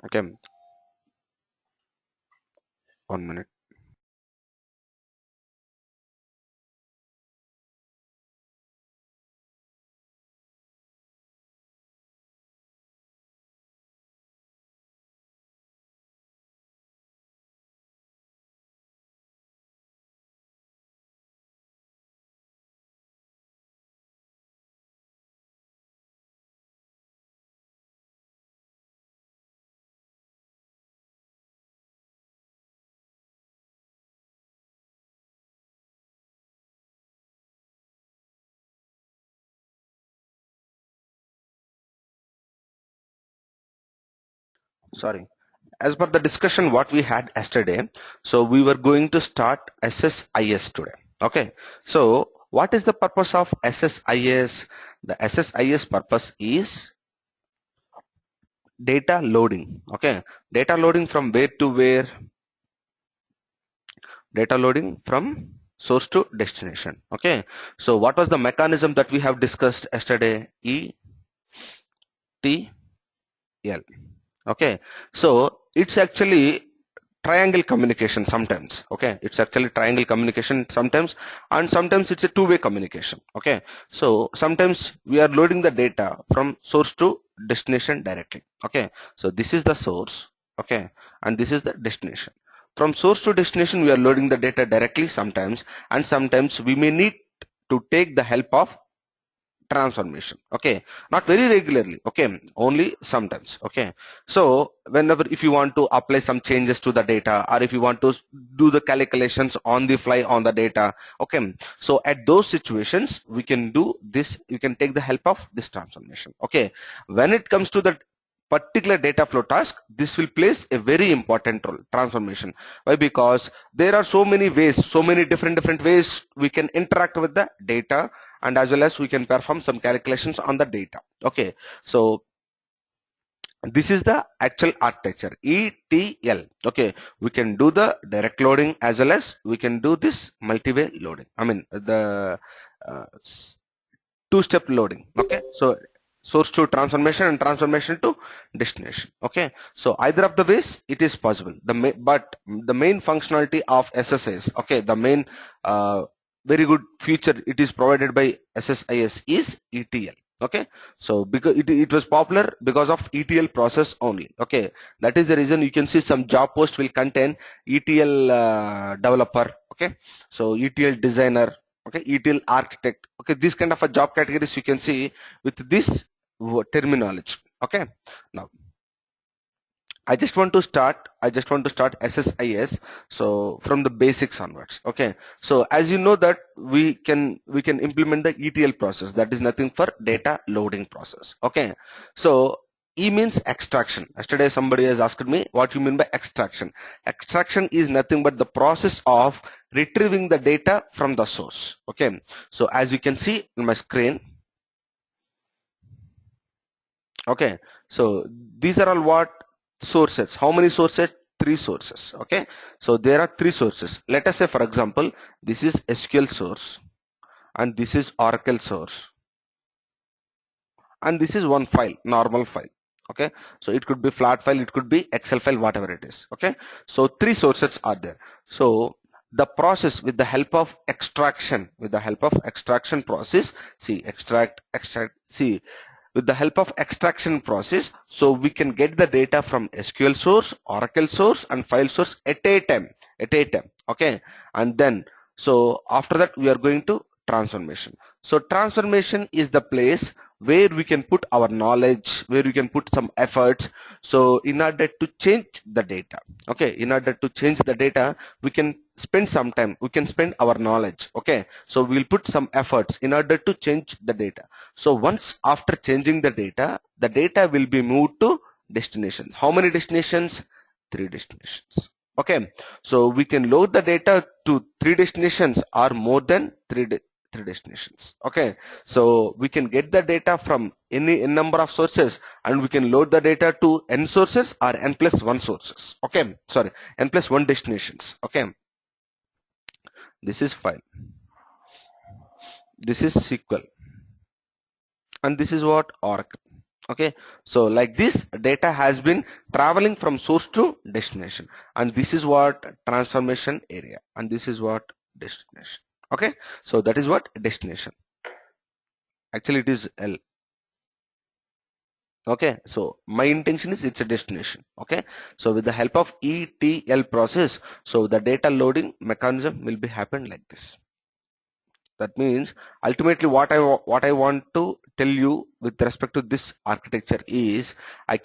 Okay, 1 minute. Sorry. As per the discussion what we had yesterday, so we were going to start SSIS today. Okay, so what is the purpose of SSIS? The SSIS purpose is data loading. Okay, data loading from where to where? Data loading from source to destination. Okay, so what was the mechanism that we have discussed yesterday? ETL. Okay, so it's actually triangle communication sometimes. Okay, it's actually triangle communication sometimes, and sometimes it's a two-way communication. Okay, so sometimes we are loading the data from source to destination directly. Okay, so this is the source. Okay, and this is the destination. From source to destination we are loading the data directly sometimes, and sometimes we may need to take the help of transformation. Okay, not very regularly. Okay, only sometimes. Okay, so whenever if you want to apply some changes to the data, or if you want to do the calculations on the fly on the data, okay, so at those situations we can do this, you can take the help of this transformation. Okay, when it comes to the particular data flow task, this will plays a very important role, transformation. Why? Because there are so many ways, so many different ways we can interact with the data, and as well as we can perform some calculations on the data. Okay, so this is the actual architecture, ETL. Okay, we can do the direct loading as well as we can do this multi-way loading. I mean the uh, two-step loading. Okay, so source to transformation and transformation to destination. Okay, so either of the ways it is possible. But the main functionality of SSIS, okay, the main very good feature it is provided by SSIS is ETL. Okay, so because it was popular because of ETL process only. Okay, that is the reason you can see some job post will contain ETL developer. Okay, so ETL designer, okay, ETL architect. Okay, this kind of a job categories you can see with this terminology. Okay, now I just want to start SSIS, so from the basics onwards. Okay, so as you know that we can implement the ETL process, that is nothing for data loading process. Okay, so E means extraction. Yesterday somebody has asked me what you mean by extraction. Extraction is nothing but the process of retrieving the data from the source. Okay, so as you can see in my screen, okay, so these are all what sources. How many sources? Three sources. Okay, so there are three sources. Let us say for example this is SQL source, and this is Oracle source, and this is one file, normal file. Okay, so it could be flat file, it could be Excel file, whatever it is. Okay, so three sources are there. So the process with the help of extraction, process, see, see, with the help of extraction process, so we can get the data from SQL source, Oracle source, and file source at a time. Okay, and then so after that we are going to transformation. So transformation is the place where we can put our knowledge, where we can put some efforts. So in order to change the data, okay, in order to change the data, we can spend some time, we can spend our knowledge. Okay, so we'll put some efforts in order to change the data. So once after changing the data will be moved to destination. How many destinations? Three destinations. Okay, so we can load the data to three destinations or more than three destinations. Okay, so we can get the data from any n number of sources, and we can load the data to n sources or n plus one sources. Okay, sorry, n plus one destinations. Okay, this is file, this is SQL, and this is what Oracle. Okay, so like this data has been traveling from source to destination, and this is what transformation area, and this is what destination. Okay, so that is what destination. Actually it is L. Okay, so my intention is it's a destination. Okay, so with the help of ETL process, so the data loading mechanism will be happen like this. That means ultimately what I want to tell you with respect to this architecture is I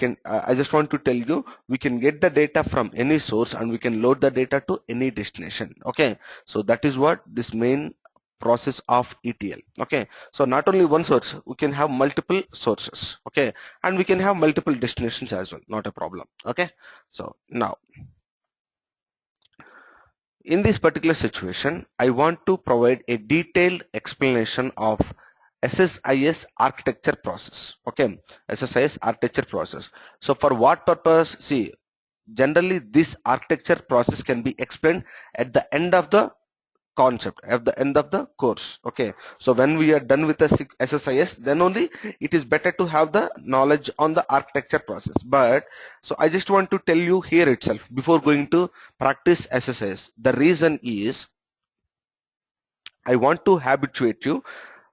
just want to tell you we can get the data from any source and we can load the data to any destination. Okay, so that is what this main process of ETL. Okay, so not only one source, we can have multiple sources. Okay, and we can have multiple destinations as well, not a problem. Okay, so now in this particular situation, I want to provide a detailed explanation of SSIS architecture process. Okay, SSIS architecture process. So for what purpose? See, generally this architecture process can be explained at the end of the concept, at the end of the course. Okay, so when we are done with the SSIS, then only it is better to have the knowledge on the architecture process. But so I just want to tell you here itself before going to practice SSIS. The reason is I want to habituate you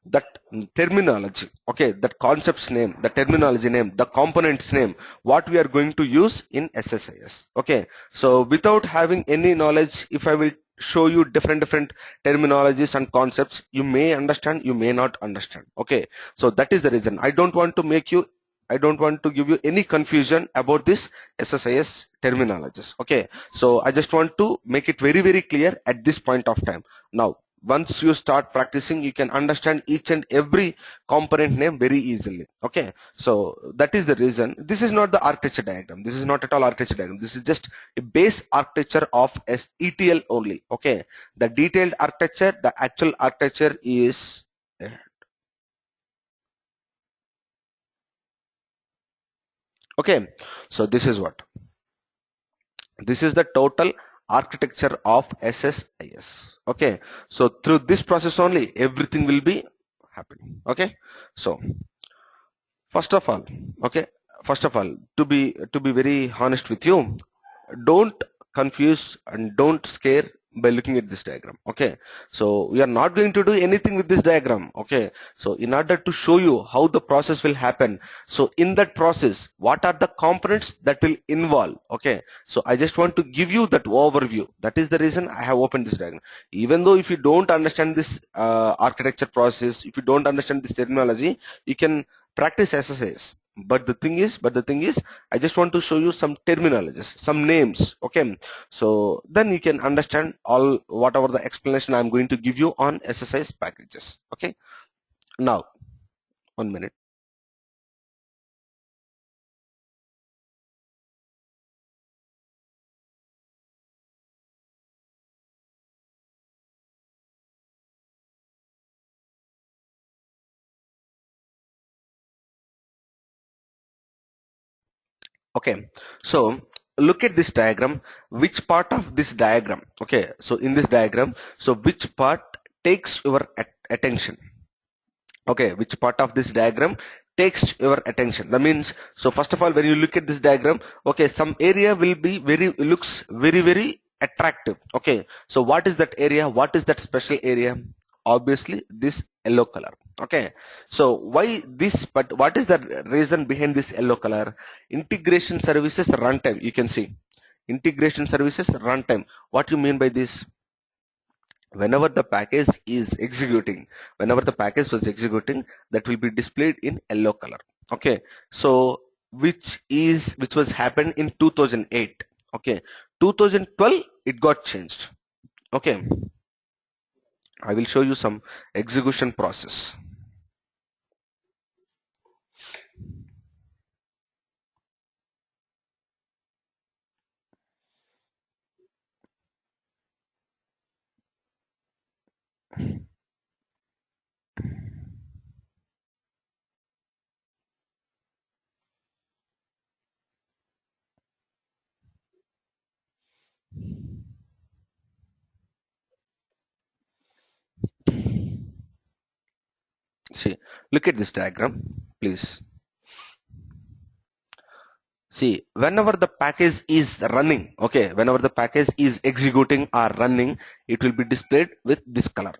that terminology, okay, that concept's name, the terminology name, the component's name, what we are going to use in SSIS. Okay, so without having any knowledge, if I will show you different terminologies and concepts, you may understand, you may not understand. Okay, so that is the reason I don't want to give you any confusion about this SSIS terminologies. Okay, so I just want to make it very clear at this point of time. Now once you start practicing, you can understand each and every component name very easily. Okay, so that is the reason. This is not the architecture diagram, this is not at all architecture diagram, this is just a base architecture of ETL only. Okay, the detailed architecture, the actual architecture is okay. So this is what, this is the total architecture of SSIS. Okay, so through this process only everything will be happening. Okay, so first of all, okay, first of all, to be very honest with you, don't confuse and don't scare by looking at this diagram. Okay, so we are not going to do anything with this diagram. Okay, so in order to show you how the process will happen, so in that process what are the components that will involve. Okay, so I just want to give you that overview. That is the reason I have opened this diagram. Even though if you don't understand this architecture process, if you don't understand this terminology, you can practice SSIS. But the thing is, I just want to show you some terminologies, some names. Okay, so then you can understand all whatever the explanation I'm going to give you on SSIS packages. Okay, now 1 minute. Okay, so look at this diagram. Which part of this diagram? Okay, so in this diagram, so which part takes your attention? Okay, which part of this diagram takes your attention? That means, so first of all, when you look at this diagram, okay, some area will be looks very attractive. Okay, so what is that area? What is that special area? Obviously this yellow color. Okay, so why this, but what is the reason behind this yellow color? Integration services runtime. You can see integration services runtime. What you mean by this? Whenever the package is executing, whenever the package was executing, that will be displayed in yellow color. Okay, so which was happened in 2008. Okay, 2012 it got changed. Okay, I will show you some execution process. See, look at this diagram please. See, whenever the package is running, okay, whenever the package is executing or running, it will be displayed with this color.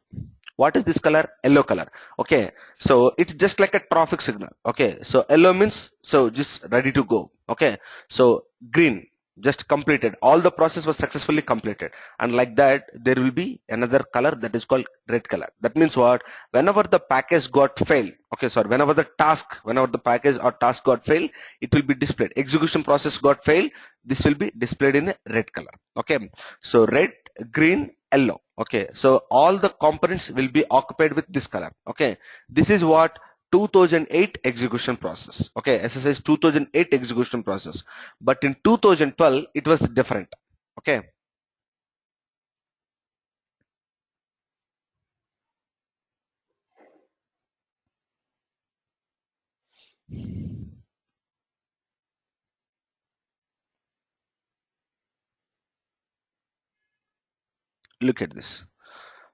What is this color? Yellow color. Okay, so it's just like a traffic signal. Okay, so yellow means so just ready to go. Okay, so green just completed, all the process was successfully completed, and like that there will be another color that is called red color. That means what? Whenever the package got failed, okay, sorry, whenever the package or task got failed, it will be displayed. Execution process got failed, this will be displayed in a red color. Okay, so red, green, yellow. Okay, so all the components will be occupied with this color. Okay, this is what 2008 execution process. Okay, SSIS 2008 execution process, but in 2012 it was different. Okay, look at this.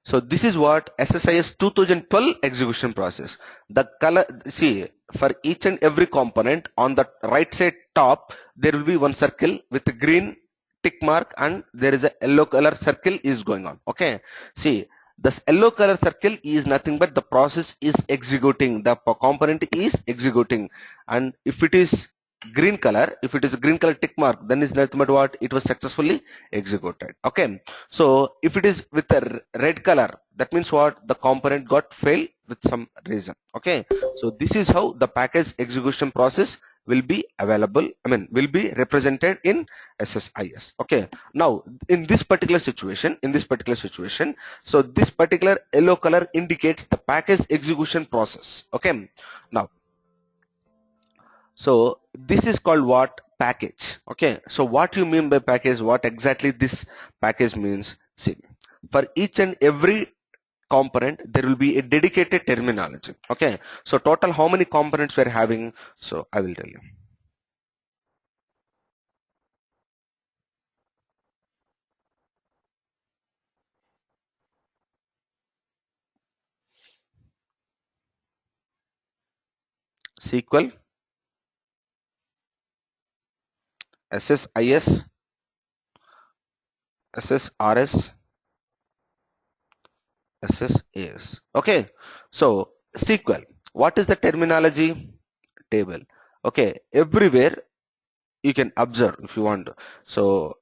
So this is what SSIS 2012 execution process. The color, see, for each and every component on the right side top, there will be one circle with a green tick mark and there is a yellow color circle is going on. Okay. See, this yellow color circle is nothing but the process is executing. The component is executing. And if it is green color, if it is a green color tick mark, then is nothing but what? It was successfully executed. Okay. So if it is with a red color, that means what? The component got failed with some reason. Okay, so this is how the package execution process will be available, will be represented in SSIS. Okay, now in this particular situation, so this particular yellow color indicates the package execution process. Okay, now so this is called what? Package. Okay, so what you mean by package? What exactly this package means? See, for each and every component there will be a dedicated terminology. Okay, so total how many components we're having? So I will tell you. SQL, SSIS, SSRS, SSAS. Okay, so SQL, what is the terminology? Table. Okay, everywhere you can observe if you want. So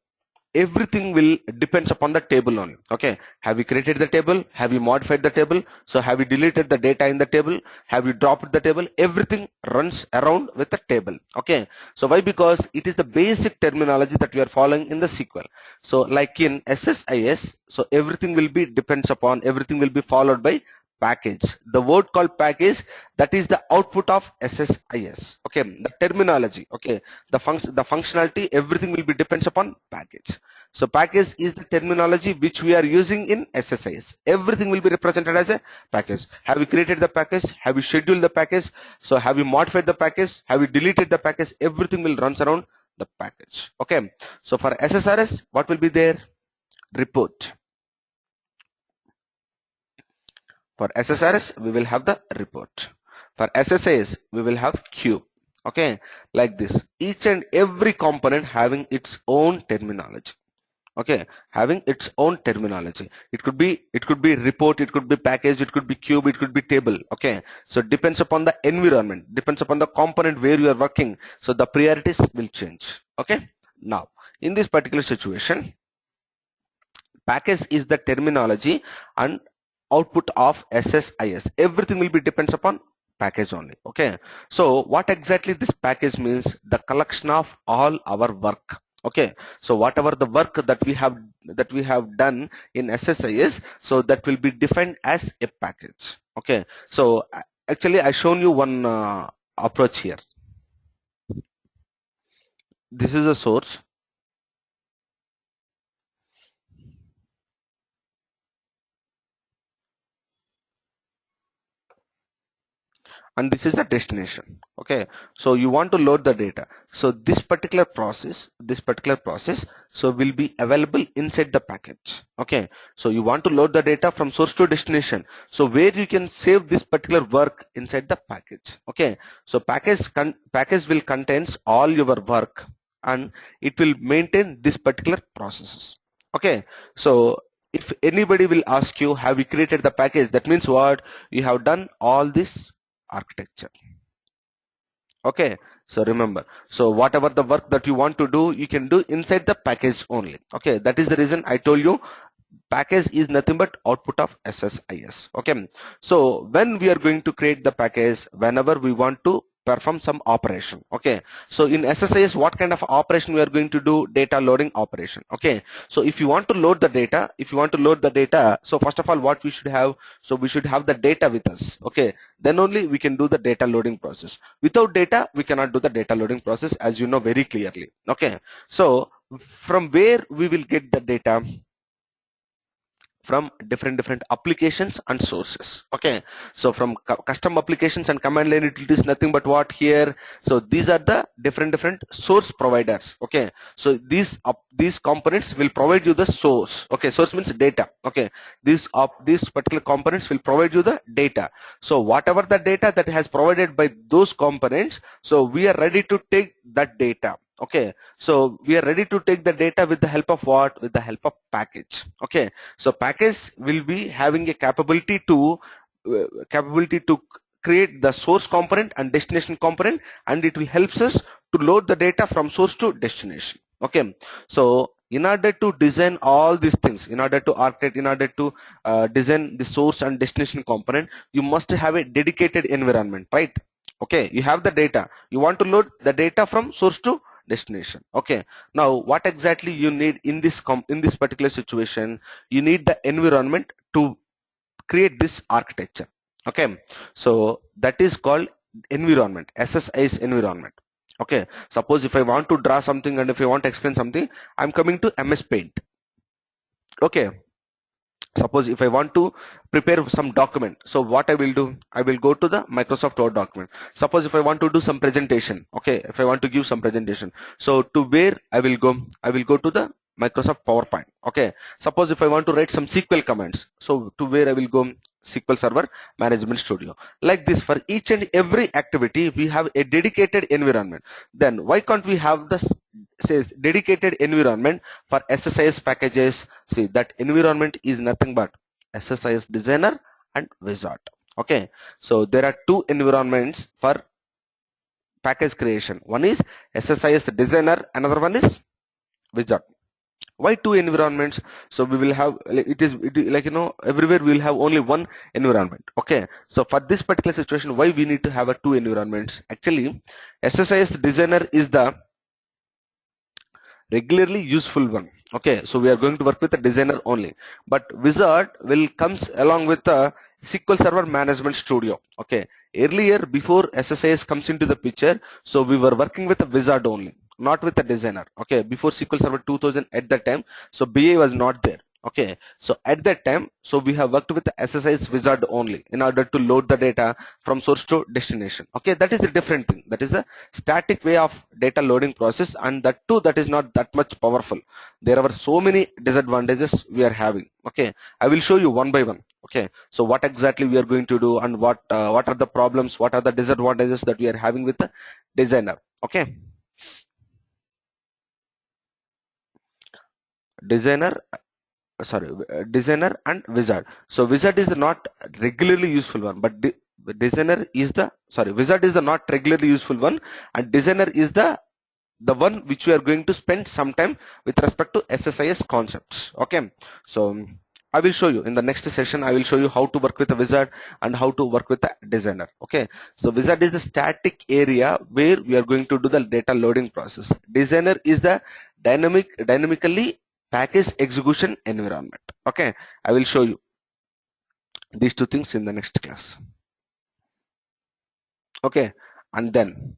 everything will depends upon the table only. Okay, have you created the table? Have you modified the table? So have you deleted the data in the table? Have you dropped the table? Everything runs around with the table. Okay, so why? Because it is the basic terminology that we are following in the SQL. So like in SSIS, so everything will be depends upon, everything will be followed by package. The word called package, that is the output of SSIS. Okay, the terminology. Okay, the functionality, everything will be depends upon package. So package is the terminology which we are using in SSIS. Everything will be represented as a package. Have you created the package? Have you scheduled the package? So have you modified the package? Have you deleted the package? Everything will runs around the package. Okay, so for SSRS, what will be there? Report. For SSRS, we will have the report. For SSIS, we will have queue. Okay, like this. Each and every component having its own terminology. Okay, having its own terminology. It could be report, it could be package, it could be cube, it could be table. Okay, so it depends upon the environment, depends upon the component where you are working. So the priorities will change. Okay, now in this particular situation, package is the terminology and output of SSIS. Everything will be depends upon package only. Okay, so what exactly this package means? The collection of all our work. Okay, so whatever the work that we have done in SSIS, so that will be defined as a package. Okay, so actually I shown you one approach here. This is a source. and this is a destination. Okay, so you want to load the data. So this particular process so will be available inside the package. Okay, so you want to load the data from source to destination, so where you can save this particular work inside the package. Okay, so package will contains all your work, and it will maintain this particular processes. Okay, so if anybody will ask you, have you created the package, that means what? You have done all this architecture. Okay, so remember, so whatever the work that you want to do, you can do inside the package only. Okay, that is the reason I told you package is nothing but output of SSIS. Okay, so when we are going to create the package, whenever we want to perform some operation. Okay, so in SSIS, what kind of operation we are going to do? Data loading operation. Okay, so if you want to load the data, so first of all, what we should have? So we should have the data with us. Okay, then only we can do the data loading process. Without data, we cannot do the data loading process, as you know very clearly. Okay, so from where we will get the data? From different applications and sources. Okay, so from custom applications and command line utilities, nothing but what here? So these are the different source providers. Okay, so these components will provide you the source. Okay, source means data. Okay, these particular components will provide you the data. So whatever the data that has provided by those components, so we are ready to take that data. Okay, so we are ready to take the data with the help of what? With the help of package. Okay, so package will be having a capability to create the source component and destination component, and it will helps us to load the data from source to destination. Okay, so in order to design all these things, in order to architect, in order to design the source and destination component, you must have a dedicated environment, right? Okay, you have the data, you want to load the data from source to destination. Okay, now what exactly you need in this particular situation? You need the environment to create this architecture. Okay, so that is called environment, SSIS environment. Okay, suppose if I want to draw something and if I want to explain something, I'm coming to MS Paint. Okay, suppose if I want to prepare some document, so what I will do? I will go to the Microsoft Word document. Suppose if I want to do some presentation, okay, if I want to give some presentation, so to where I will go? I will go to the Microsoft PowerPoint. Okay, suppose if I want to write some SQL commands, so to where I will go? SQL Server Management Studio. Like this, for each and every activity we have a dedicated environment. Then why can't we have the says dedicated environment for SSIS packages? See, that environment is nothing but SSIS Designer and Wizard. Okay, so there are two environments for package creation. One is SSIS Designer, another one is Wizard. Why two environments? So we will have like, you know, everywhere we will have only one environment. Okay, so for this particular situation, why we need to have a two environments? Actually, SSIS Designer is the regularly useful one. Okay, so we are going to work with the designer only, but Wizard will comes along with the SQL Server Management Studio. Okay, earlier before SSIS comes into the picture, so we were working with the Wizard only, not with the designer. Okay, before SQL Server 2000 at that time, so BA was not there. Okay, so at that time, so we have worked with the SSIS Wizard only in order to load the data from source to destination. Okay, that is a different thing. That is a static way of data loading process, and that too, that is not that much powerful. There are so many disadvantages we are having. Okay, I will show you one by one. Okay, so what exactly we are going to do, and what are the problems, what are the disadvantages that we are having with the designer. Okay, designer and Wizard. So Wizard is not regularly useful one, but designer is the Wizard is the not regularly useful one, and designer is the one which we are going to spend some time with respect to SSIS concepts. Okay, so I will show you in the next session. I will show you how to work with a Wizard and how to work with a designer. Okay, so Wizard is the static area where we are going to do the data loading process. Designer is the dynamically package execution environment. Okay, I will show you these two things in the next class. Okay, and then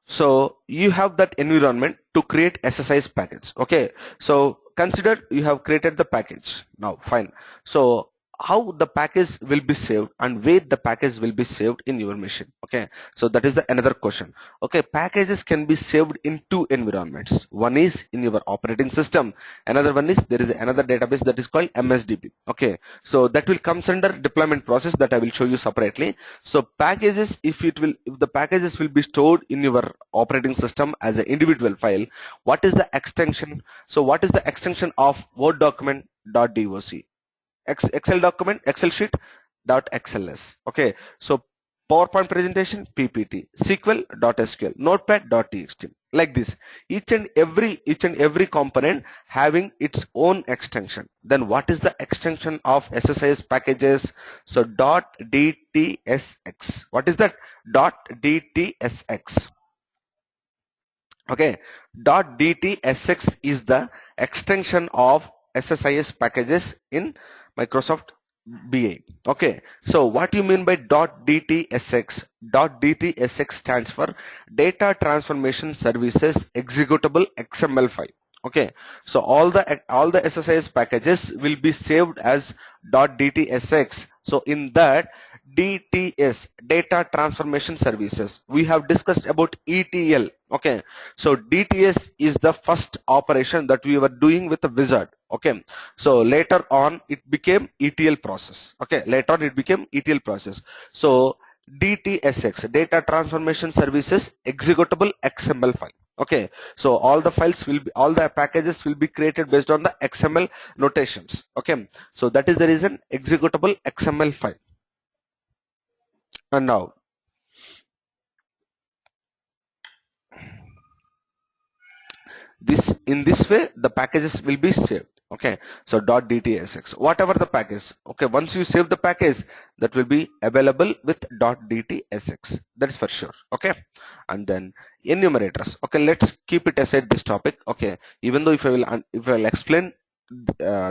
so you have that environment to create SSIS package. Okay, so consider you have created the package. Now fine, so how the package will be saved and where the package will be saved in your machine. Okay, so that is the another question. Okay, packages can be saved in two environments. One is in your operating system, another one is there is another database that is called MSDB. Okay, so that will comes under deployment process that I will show you separately. So packages, if the packages will be stored in your operating system as an individual file, what is the extension? So what is the extension of Word document .doc, Excel document, Excel sheet .xls. Okay, so PowerPoint presentation PPT, SQL .sql, Notepad .txt, like this. Each and every component having its own extension. Then what is the extension of SSIS packages? So .dtsx. What is that? .dtsx. Okay, .dtsx is the extension of SSIS packages in Microsoft BA. Okay, so what you mean by .dtsx? .dtsx stands for Data Transformation Services Executable XML file. Okay, so all the SSIS packages will be saved as .dtsx. So in that DTS, Data Transformation Services, we have discussed about ETL. Okay, so DTS is the first operation that we were doing with the wizard. Okay, so later on it became ETL process. Okay, later on it became ETL process. So DTSX, Data Transformation Services Executable XML file. Okay, so all the files will be, all the packages will be created based on the XML notations. Okay, so that is the reason executable XML file. And now in this way the packages will be saved. Okay, so .dtsx, whatever the package. Okay, once you save the package, that will be available with .dtsx, that is for sure. Okay, and then enumerators. Okay, let's keep it aside this topic. Okay, even though if I will explain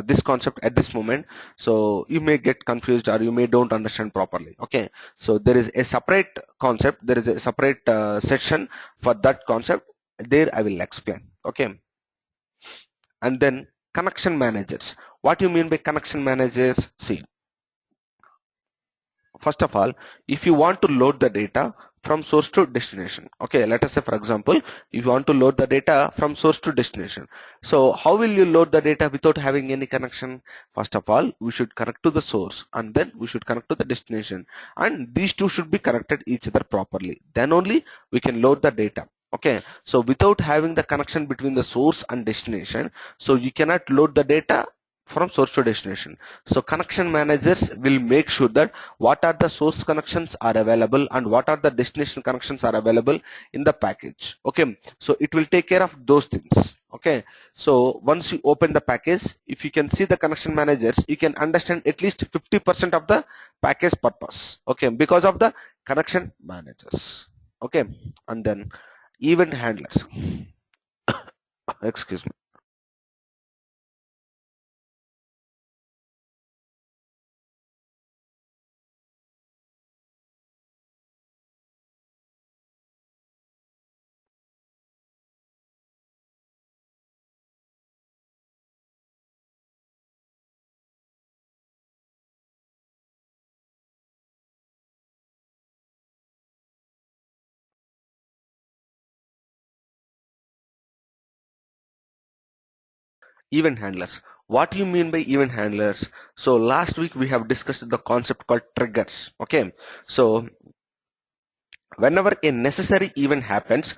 this concept at this moment, so you may get confused or you may don't understand properly. Okay, so there is a separate concept, there is a separate section for that concept. There I will explain. Okay, and then connection managers. What you mean by connection managers? See, first of all, if you want to load the data from source to destination, okay, let us say for example, if you want to load the data from source to destination, so how will you load the data without having any connection? First of all, we should connect to the source and then we should connect to the destination, and these two should be connected each other properly, then only we can load the data. Okay, so without having the connection between the source and destination, so you cannot load the data from source to destination. So connection managers will make sure that what are the source connections are available and what are the destination connections are available in the package. Okay, so it will take care of those things. Okay, so once you open the package, if you can see the connection managers, you can understand at least 50% of the package purpose. Okay, because of the connection managers. Okay, and then event handlers. Excuse me. Event handlers. What do you mean by event handlers? So last week we have discussed the concept called triggers. Okay, so whenever a necessary event happens,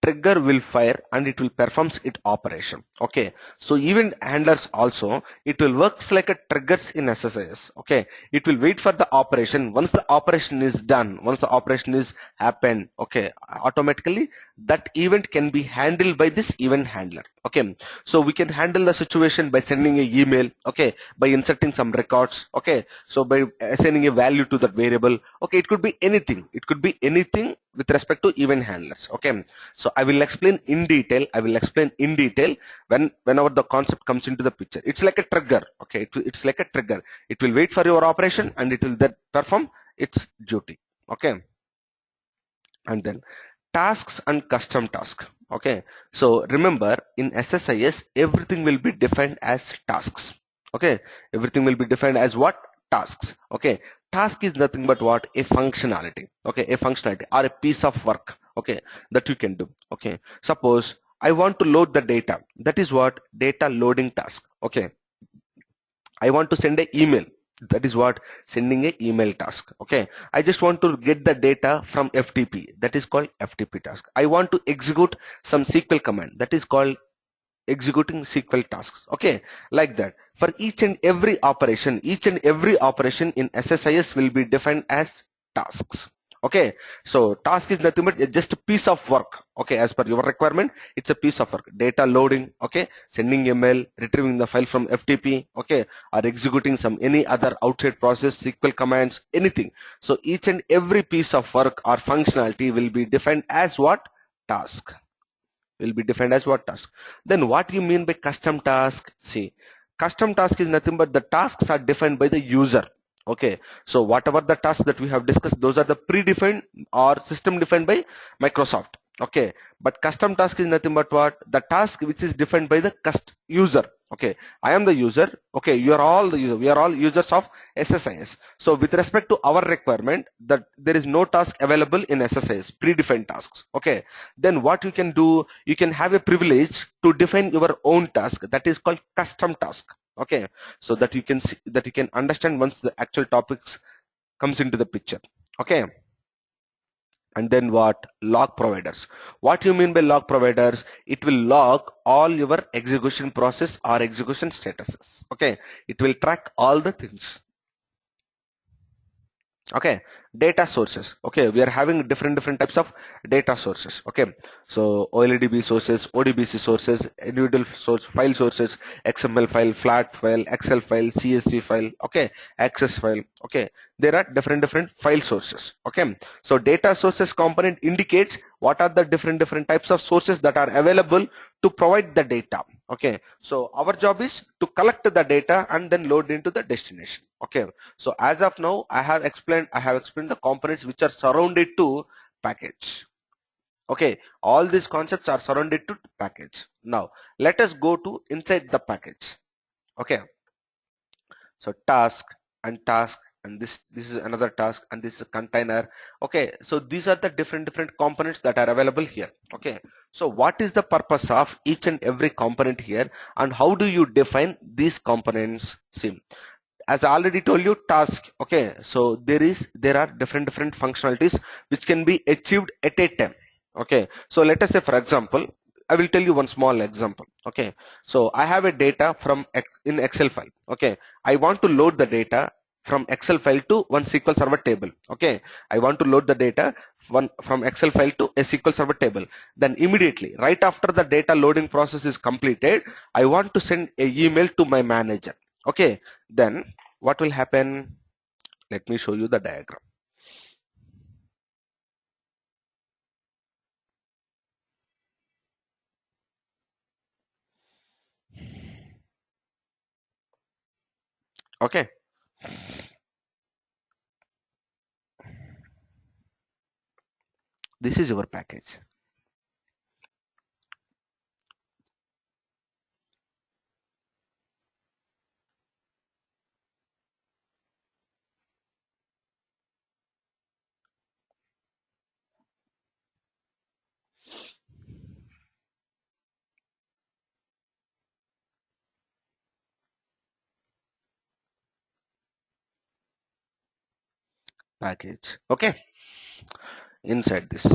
trigger will fire and it will performs its operation. Okay, so event handlers also, it will works like a triggers in SSIS. Okay, it will wait for the operation. Once the operation is done, once the operation is happened, okay, automatically that event can be handled by this event handler. Okay, so we can handle the situation by sending an email, okay, by inserting some records, okay, so by assigning a value to that variable. Okay, it could be anything, it could be anything with respect to event handlers. Okay, so I will explain in detail, whenever the concept comes into the picture. It's like a trigger. Okay, it's like a trigger. It will wait for your operation and it will then perform its duty. Okay, and then tasks and custom task. Okay, so remember in SSIS everything will be defined as tasks. Okay, everything will be defined as what? tasks. Okay, task is nothing but what? A functionality. Okay, a functionality or a piece of work. Okay, that you can do. Okay, suppose I want to load the data. That is what? Data loading task. Okay, I want to send an email. That is what? Sending a email task. Okay, I just want to get the data from FTP. That is called FTP task. I want to execute some SQL command. That is called executing SQL tasks. Okay, like that. For each and every operation in SSIS will be defined as tasks. Okay, so task is nothing but just a piece of work. Okay, as per your requirement, it's a piece of work. Data loading, okay, sending email, retrieving the file from FTP, okay, or executing some any other outside process, SQL commands, anything. So each and every piece of work or functionality will be defined as what? Task. Will be defined as what? Task. Then what do you mean by custom task? See, custom task is nothing but the tasks are defined by the user. Okay, so whatever the tasks that we have discussed, those are the predefined or system defined by Microsoft. Okay, but custom task is nothing but what? The task which is defined by the user. Okay, I am the user. Okay, you are all the user. We are all users of SSIS. So with respect to our requirement, that there is no task available in SSIS, predefined tasks. Okay, then what you can do, you can have a privilege to define your own task. That is called custom task. Okay, so that you can see, that you can understand once the actual topics comes into the picture. Okay, and then what? Log providers. What you mean by log providers? It will log all your execution process or execution statuses. Okay, it will track all the things. Okay, data sources. Okay, we are having different types of data sources. Okay, so OLEDB sources, ODBC sources, individual source file sources, XML file, flat file, Excel file, CSV file, okay, access file. Okay, there are different file sources. Okay, so data sources component indicates what are the different types of sources that are available to provide the data. Okay, so our job is to collect the data and then load into the destination. Okay, so as of now I have explained the components which are surrounded to package. Okay, all these concepts are surrounded to package. Now let us go to inside the package. Okay, so task and this is another task and this is a container. Okay, so these are the different components that are available here. Okay, so what is the purpose of each and every component here and how do you define these components? See, as I already told you, task. Okay, so there are different functionalities which can be achieved at a time. Okay, so let us say, for example, I will tell you one small example. Okay, so I have a data from in Excel file. Okay, I want to load the data from Excel file to one SQL Server table. Okay, I want to load the data from Excel file to a SQL Server table. Then immediately, right after the data loading process is completed, I want to send a email to my manager. Okay, then what will happen? Let me show you the diagram. Okay, this is your package. Package. Okay, inside this.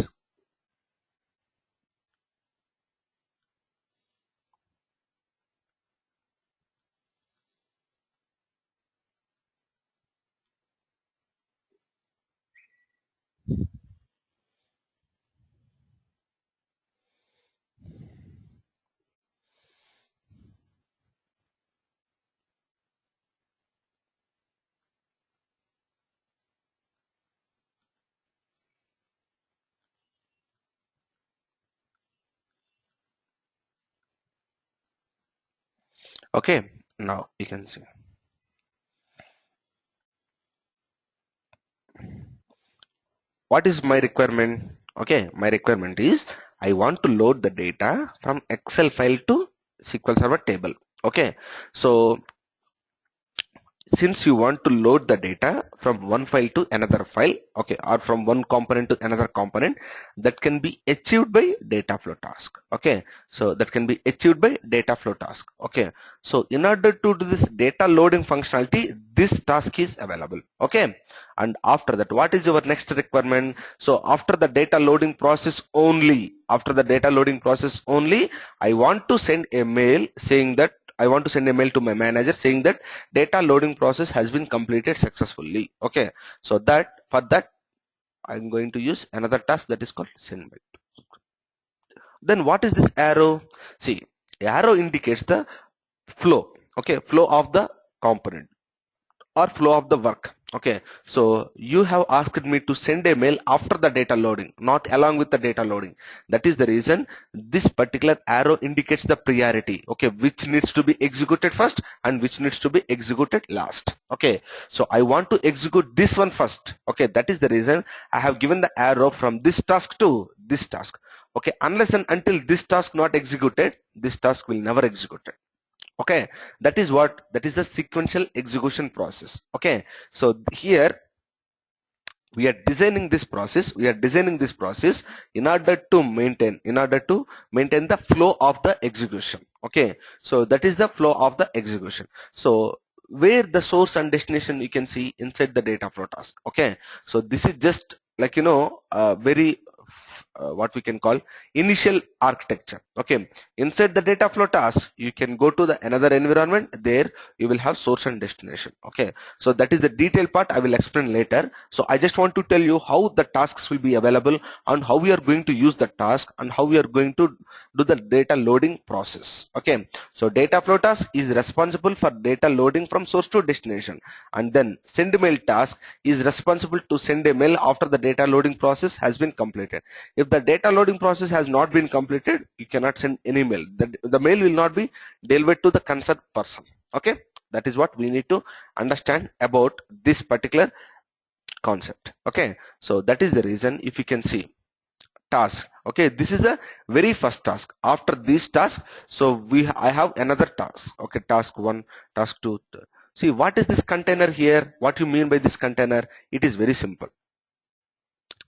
Okay, now you can see. What is my requirement? Okay, my requirement is I want to load the data from Excel file to SQL Server table. Okay, so since you want to load the data from one file to another file, okay, or from one component to another component, that can be achieved by data flow task. Okay, so that can be achieved by data flow task. Okay, so in order to do this data loading functionality, this task is available. Okay, and after that, what is your next requirement? So after the data loading process only, I want to send a mail saying that I want to send a mail to my manager saying that data loading process has been completed successfully. Okay, so for that I'm going to use another task that is called send mail. Then what is this arrow? See, arrow indicates the flow. Okay, flow of the component or flow of the work. Okay, so you have asked me to send a mail after the data loading, not along with the data loading. That is the reason this particular arrow indicates the priority. Okay, which needs to be executed first and which needs to be executed last. Okay, so I want to execute this one first. Okay, that is the reason I have given the arrow from this task to this task. Okay, unless and until this task not executed, this task will never execute. Okay, that is the sequential execution process. Okay, so here we are designing this process in order to maintain the flow of the execution. Okay, so that is the flow of the execution. So where the source and destination you can see inside the data flow task. Okay, so this is just like very what we can call initial architecture. Okay, inside the data flow task you can go to the another environment. There you will have source and destination. Okay, so that is the detailed part I will explain later. So I just want to tell you how the tasks will be available and how we are going to use the task and how we are going to do the data loading process. Okay, so data flow task is responsible for data loading from source to destination, and then send mail task is responsible to send a mail after the data loading process has been completed. If the data loading process has not been completed, you cannot send any mail. The mail will not be delivered to the concerned person. Okay, that is what we need to understand about this particular concept. Okay, so that is the reason. If you can see task, okay, this is the very first task. After this task, so I have another task. Okay, task 1, task 2. See, what is this container here? What you mean by this container? It is very simple.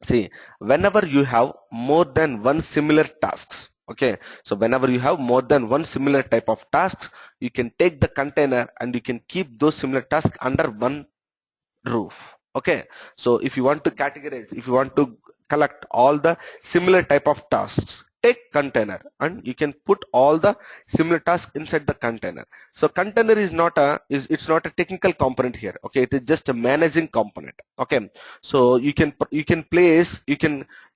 See, whenever you have more than one similar tasks, okay, so whenever you have more than one similar type of tasks, you can take the container and you can keep those similar tasks under one roof. Okay, so if you want to categorize, if you want to collect all the similar type of tasks, take container and you can put all the similar tasks inside the container. So container is not it's not a technical component here. Okay, it is just a managing component. Okay, so you can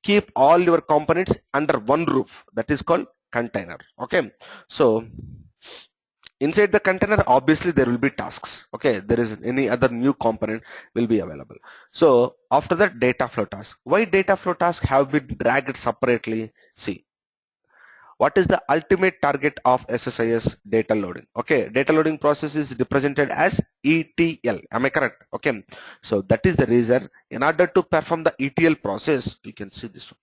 keep all your components under one roof. That is called container. Okay, so inside the container obviously there will be tasks. Okay, there is any other new component will be available. So after that, data flow task. Why data flow task have been dragged separately? See, what is the ultimate target of SSIS data loading? Okay, data loading process is represented as ETL. Am I correct? Okay, so that is the reason in order to perform the ETL process, you can see this one.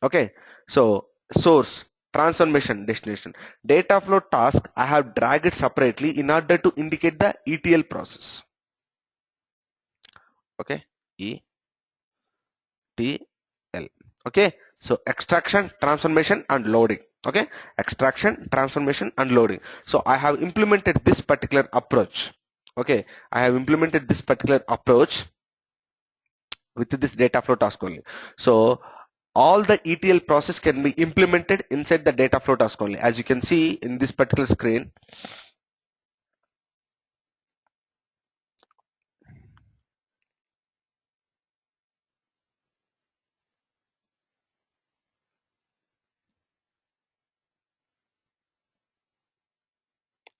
Okay, so source, transformation, destination. Data flow task I have dragged it separately in order to indicate the ETL process. Okay, ETL. Okay, so extraction, transformation and loading. Okay, extraction, transformation and loading. So I have implemented this particular approach. Okay, I have implemented this particular approach with this data flow task only. So all the ETL process can be implemented inside the data flow task only. As you can see in this particular screen,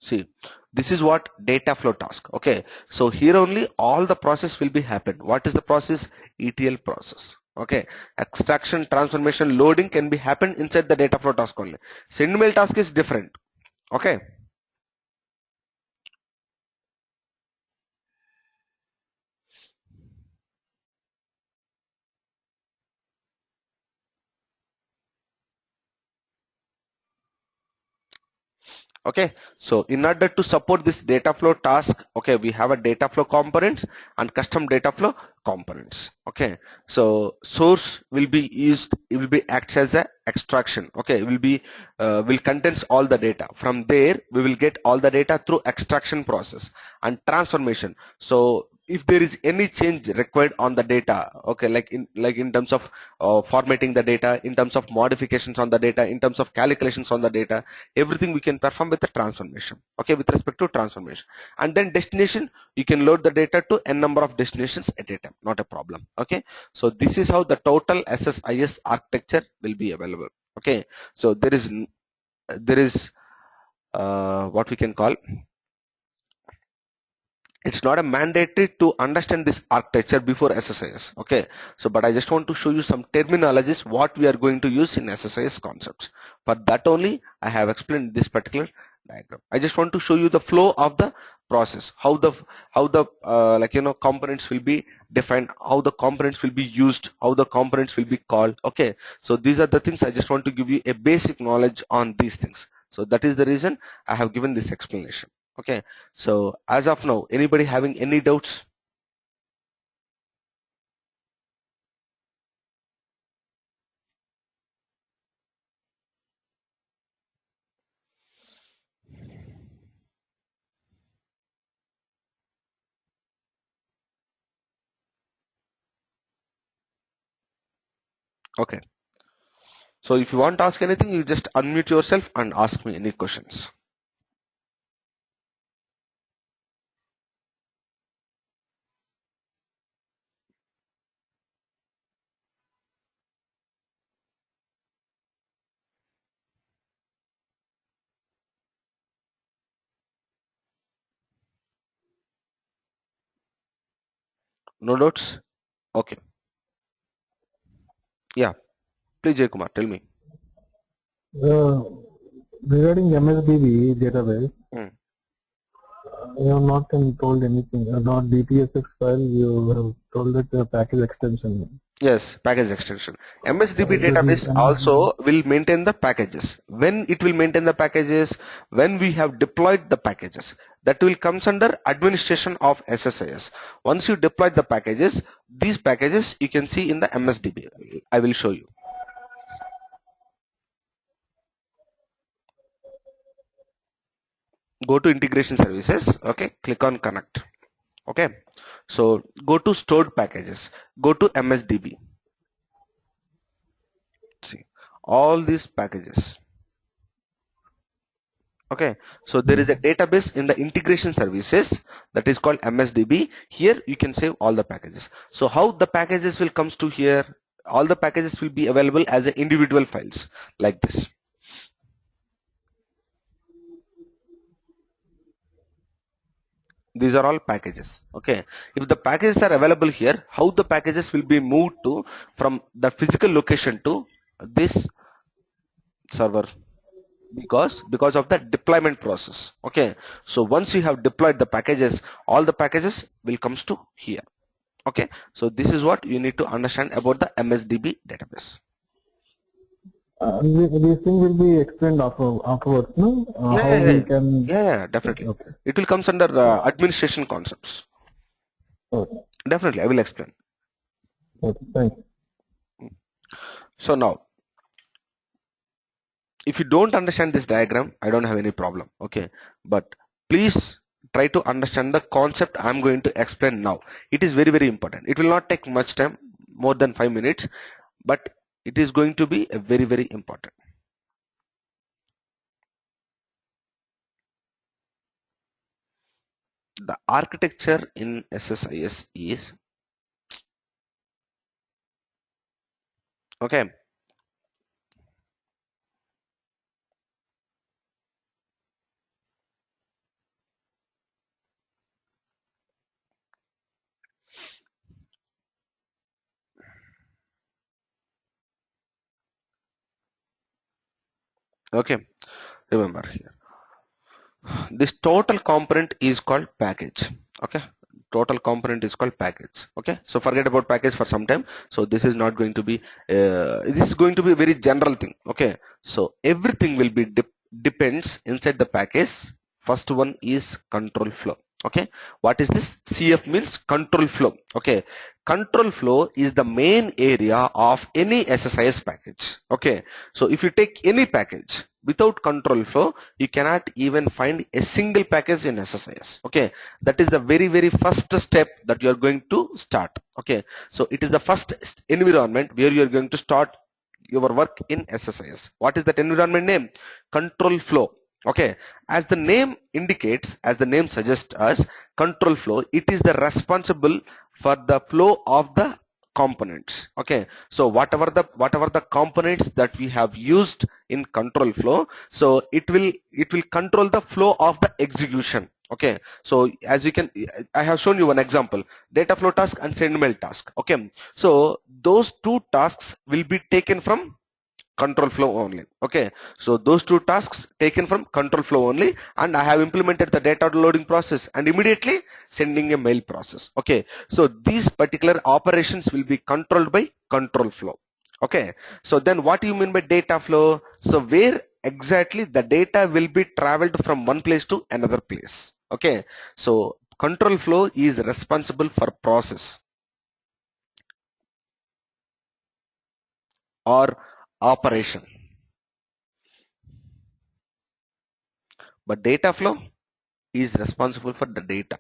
see, this is what data flow task. Okay, so here only all the process will be happen. What is the process? ETL process. Okay, extraction, transformation, loading can be happen inside the data flow task only. Send mail task is different. Okay, Okay, so in order to support this data flow task, okay, we have a data flow components and custom data flow components. Okay, so source will be used, it will be acts as a extraction. Okay, it will be will contains all the data. From there we will get all the data through extraction process and transformation. So if there is any change required on the data, okay, like in terms of formatting the data, in terms of modifications on the data, in terms of calculations on the data, everything we can perform with the transformation. Okay, with respect to transformation. And then destination, you can load the data to n number of destinations at a time, not a problem. Okay, so this is how the total SSIS architecture will be available. Okay, so there is what we can call, it's not a mandatory to understand this architecture before SSIS. Okay, so but I just want to show you some terminologies what we are going to use in SSIS concepts. For that only I have explained this particular diagram. I just want to show you the flow of the process, how the like components will be defined, how the components will be used, how the components will be called. Okay, so these are the things I just want to give you a basic knowledge on these things. So that is the reason I have given this explanation. Okay, so as of now, anybody having any doubts? Okay, so if you want to ask anything, you just unmute yourself and ask me any questions. No doubts? Okay, yeah, please Jay Kumar, tell me. Uh, Regarding MSDB database, Hmm. you have not told anything. Not DTSX file, you have told that package extension. Yes, package extension. MSDB This is database also will maintain the packages. When it will maintain the packages, when we have deployed the packages, that will comes under administration of SSIS. Once you deploy the packages, these packages you can see in the MSDB. I will show you. Go to integration services. Okay, click on connect. Okay, so go to stored packages, go to MSDB. See all these packages. Okay, so there is a database in the integration services that is called MSDB. Here you can save all the packages. So how the packages will comes to here, all the packages will be available as a individual files like this. These are all packages. Okay, if the packages are available here, how the packages will be moved to from the physical location to this server, because of the deployment process. Okay, so once you have deployed the packages, all the packages will comes to here. Okay, so this is what you need to understand about the MSDB database. This thing will be explained afterwards, no? Yeah, How yeah, we yeah, can. yeah, yeah, definitely. Okay. It will comes under administration concepts. Okay. Definitely, I will explain. Okay. Thank you. So now, if you don't understand this diagram, I don't have any problem. Okay, but please try to understand the concept I'm going to explain now. It is very, very important. It will not take much time, more than 5 minutes, but it is going to be a very, very important. The architecture in SSIS is, okay, okay, remember here, this total component is called package. Okay, total component is called package. Okay, so forget about package for some time. So this is not going to be this is going to be a very general thing. Okay, so everything will be depends inside the package. First one is control flow. Okay, what is this? CF means control flow. Okay, control flow is the main area of any SSIS package. Okay, so if you take any package without control flow, you cannot even find a single package in SSIS. Okay, that is the very first step that you are going to start. Okay, so it is the first environment where you are going to start your work in SSIS. What is that environment name? Control flow. Okay, as the name indicates, as the name suggests us, control flow, it is the responsible for the flow of the components. Okay, so whatever the components that we have used in control flow, so it will control the flow of the execution. Okay, so as you can, I have shown you one example, data flow task and send mail task. Okay, so those two tasks will be taken from control flow only. Okay, so those two tasks taken from control flow only, and I have implemented the data loading process and immediately sending a mail process. Okay, so these particular operations will be controlled by control flow. Okay, so then what do you mean by data flow? So where exactly the data will be traveled from one place to another place. Okay, so control flow is responsible for process or operation, but data flow is responsible for the data.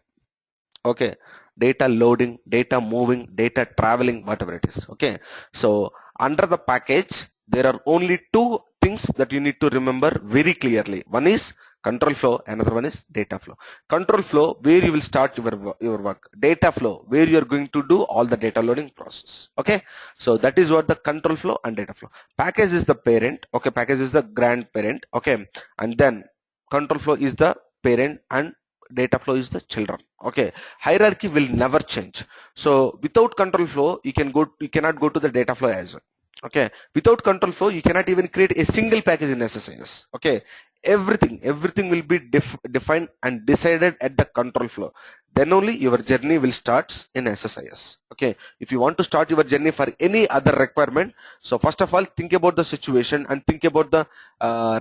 Okay, data loading, data moving, data traveling, whatever it is. Okay, so under the package there are only two things that you need to remember very clearly. One is control flow, another one is data flow. Control flow, where you will start your work. Data flow, where you are going to do all the data loading process. Okay, so that is what the control flow and data flow. Package is the parent. Okay, package is the grandparent. Okay, and then control flow is the parent and data flow is the children. Okay, hierarchy will never change. So without control flow, you cannot go to the data flow as well. Okay, without control flow, you cannot even create a single package in SSIS. Okay, everything will be defined and decided at the control flow. Then only your journey will start in SSIS. Okay, if you want to start your journey for any other requirement, so first of all think about the situation and think about the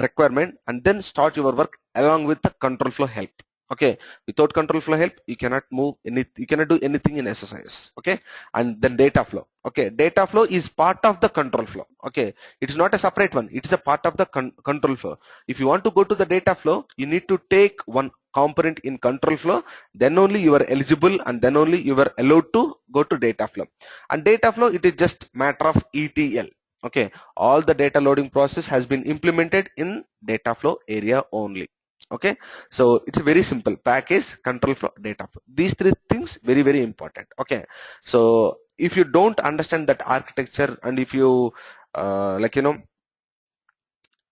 requirement, and then start your work along with the control flow help. Okay, without control flow help, you cannot you cannot do anything in SSIS. Okay, and then data flow. Okay, data flow is part of the control flow. Okay, it's not a separate one, it's a part of the control flow. If you want to go to the data flow, you need to take one component in control flow, then only you are eligible and then only you are allowed to go to data flow. And data flow, it is just matter of ETL. Okay, all the data loading process has been implemented in data flow area only. Okay, so it's very simple: package, control flow, data flow. These three things very important. Okay, so if you don't understand that architecture, and if you like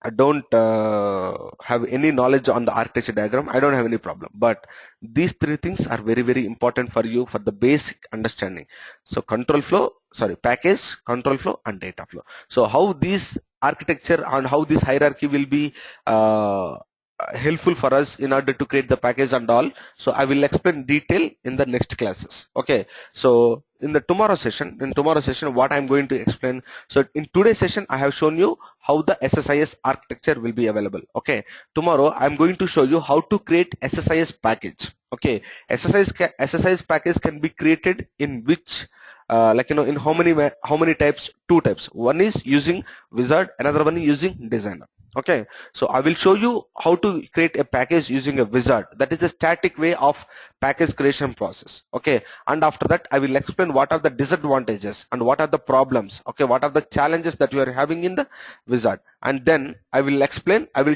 I don't have any knowledge on the architecture diagram, I don't have any problem. But these three things are very important for you for the basic understanding. So control flow, sorry, package, control flow, and data flow. So how this architecture and how this hierarchy will be helpful for us in order to create the package and all. So I will explain detail in the next classes. Okay, so in tomorrow session, what I'm going to explain. So in today's session, I have shown you how the SSIS architecture will be available. Okay, tomorrow I'm going to show you how to create SSIS package. Okay, SSIS package can be created in which in how many types? Two types. One is using wizard, another one is using designer. Okay, so I will show you how to create a package using a wizard. That is the static way of package creation process. Okay, and after that I will explain what are the disadvantages and what are the problems. Okay, what are the challenges that you are having in the wizard, and then I will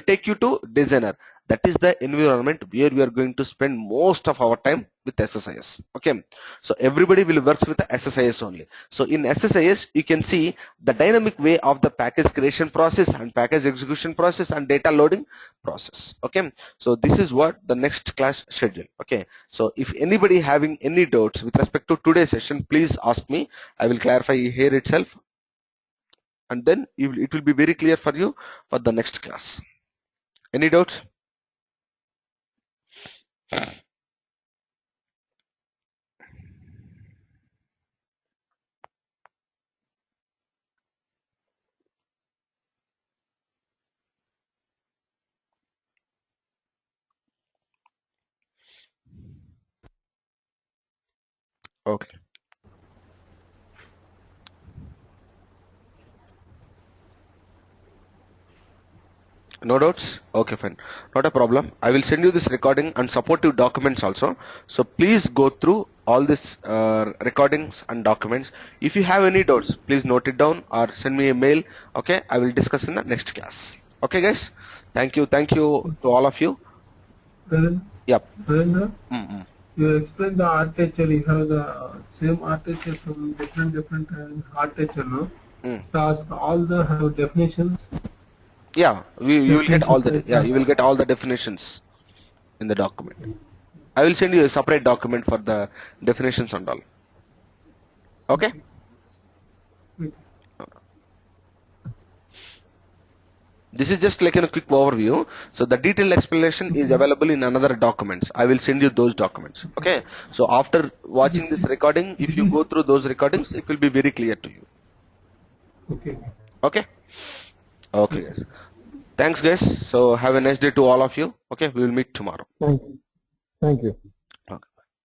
take you to designer. That is the environment where we are going to spend most of our time with SSIS. Okay, so everybody will work with the SSIS only. So in SSIS you can see the dynamic way of the package creation process and package execution process and data loading process. Okay, so this is what the next class schedule. Okay, so if anybody having any doubts with respect to today's session, please ask me. I will clarify here itself, and then it will be very clear for you for the next class. Any doubts? Okay. No doubts? Okay, fine. Not a problem. I will send you this recording and supportive documents also. So please go through all these recordings and documents. If you have any doubts, please note it down or send me a mail. Okay, I will discuss in the next class. Okay, guys. Thank you. Thank you to all of you. Yep. Narendra, you explain the architecture. You have the same architecture from different architecture, no? Task, all the have definitions. Yeah, you will get all the you will get all the definitions in the document. I will send you a separate document for the definitions and all. Okay? This is just like a quick overview. So the detailed explanation is available in another documents. I will send you those documents. Okay? So after watching this recording, if you go through those recordings, it will be very clear to you. Okay. Okay? Okay, guys. Thanks, guys. So have a nice day to all of you. Okay? We will meet tomorrow. Thank you. Thank you.